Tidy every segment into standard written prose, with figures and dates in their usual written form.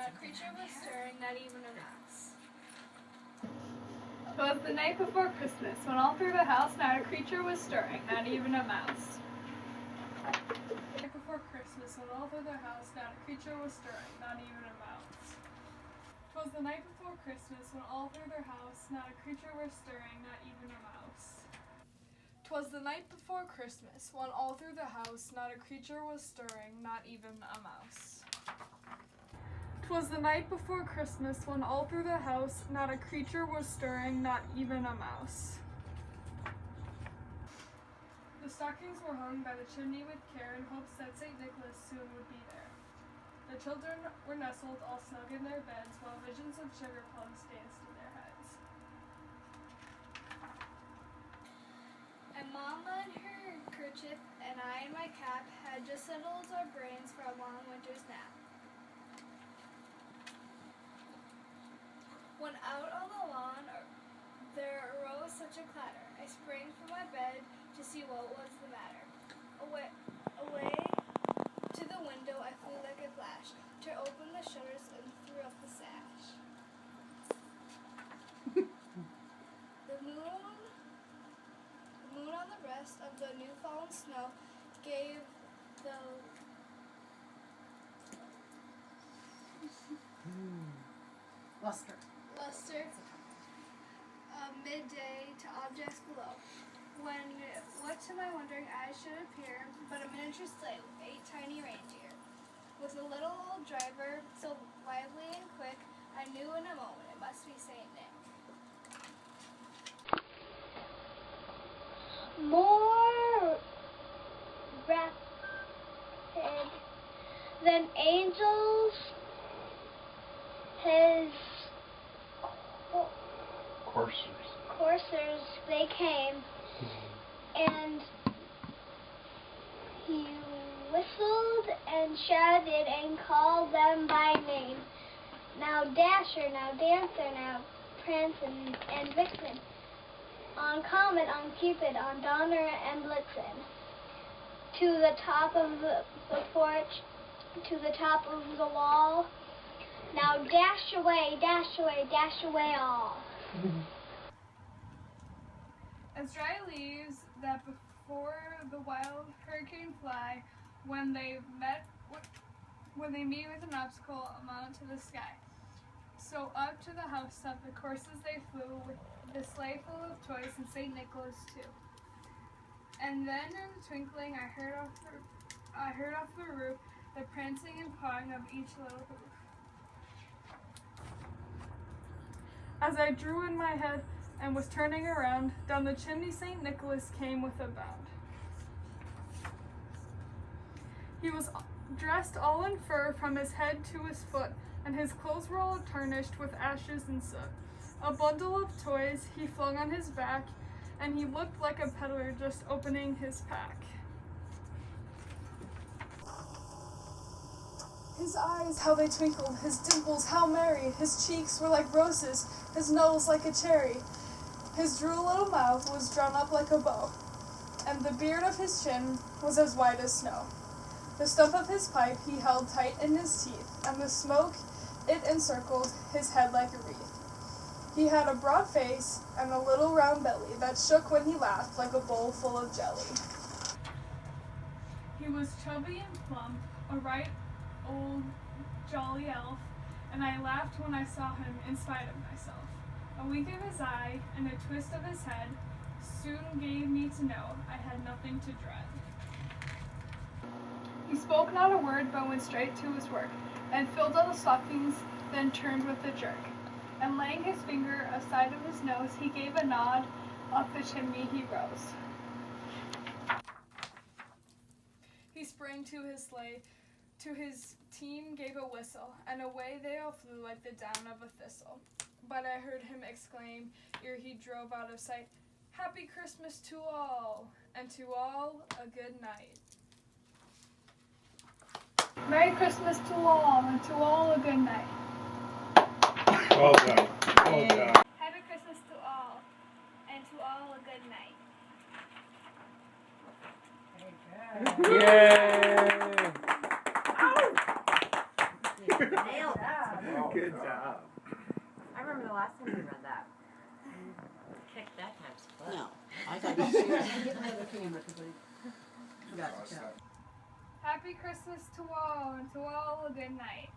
not a creature was stirring, not even a mouse. 'Twas the night before Christmas, when all through the house not a creature was stirring, not even a mouse. The night before Christmas, when all through the house not a creature was stirring, not even a mouse. 'Twas the night before Christmas, when all through their house not a creature was stirring, not even a mouse. 'Twas the night before Christmas, when all through the house not a creature was stirring, not even a mouse. 'Twas the night before Christmas, when all through the house not a creature was stirring, not even a mouse. The stockings were hung by the chimney with care in hopes that St. Nicholas soon would be there. The children were nestled all snug in their beds, while visions of sugar plums danced in their heads. And Mama in her kerchief and I in my cap had just settled our brains for a long winter's nap. When out on the lawn there arose such a clatter, I sprang from my bed to see what was the matter. Away to the window I flew like a flash, tore open the shutters and threw up the sash. The moon on the breast of the new fallen snow gave the Luster. Midday to objects below, when what to my wondering eyes should appear but a miniature sleigh with 8 tiny reindeer. With a little old driver, so lively and quick, I knew in a moment it must be Saint Nick. More rapid than angels, his coursers they came, and he whistled and shouted and called them by name. Now Dasher, now Dancer, now Prancin' and Vixen, on Comet, on Cupid, on Donner and Blitzen, to the top of the porch, to the top of the wall. Now dash away, dash away, dash away all. As dry leaves that before the wild hurricane fly, when they meet with an obstacle mount to the sky. So up to the housetop the coursers they flew, with the sleigh full of toys and St. Nicholas too. And then in a twinkling I heard off the roof the prancing and pawing of each little hoof. As I drew in my head and was turning around, down the chimney St. Nicholas came with a bound. He was dressed all in fur from his head to his foot, and his clothes were all tarnished with ashes and soot. A bundle of toys he flung on his back, and he looked like a peddler just opening his pack. His eyes, how they twinkled, his dimples, how merry, his cheeks were like roses, his nose like a cherry. His droll little mouth was drawn up like a bow, and the beard of his chin was as white as snow. The stump of his pipe he held tight in his teeth, and the smoke, it encircled his head like a wreath. He had a broad face and a little round belly that shook when he laughed like a bowl full of jelly. He was chubby and plump, a right old jolly elf, and I laughed when I saw him in spite of myself. A wink of his eye and a twist of his head soon gave me to know I had nothing to dread. He spoke not a word, but went straight to his work, and filled all the stockings, then turned with a jerk. And laying his finger aside of his nose, he gave a nod, up the chimney he rose. He sprang to his sleigh, to his team gave a whistle, and away they all flew like the down of a thistle. But I heard him exclaim, ere he drove out of sight, "Happy Christmas to all, and to all a good night." Merry Christmas to all, and to all a good night. Well done. Well done. Happy Christmas to all, and to all a good night. Yay! Nailed it. Good job. I remember the last time we read that. Kicked that time's butt. No. I got to get my other camera because I forgot to tell. Happy Christmas to all, and to all a good night.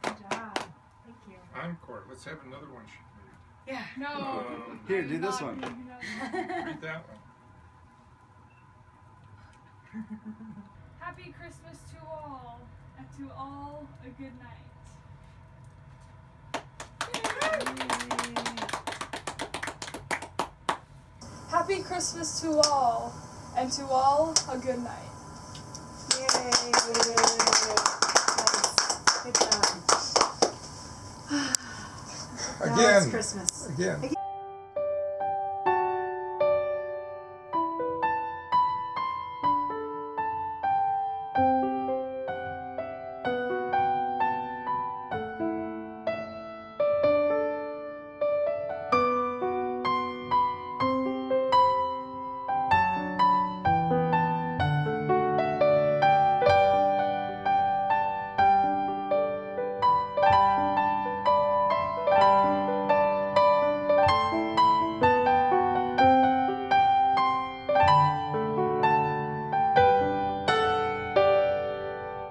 Good job. Thank you. Encore. Let's have another one. Yeah. No. Here, do this Not one. me, no. Read that one. Happy Christmas to all, and to all a good night. Happy Christmas to all, and to all a good night. Yay. Good job. Again. Christmas. Again.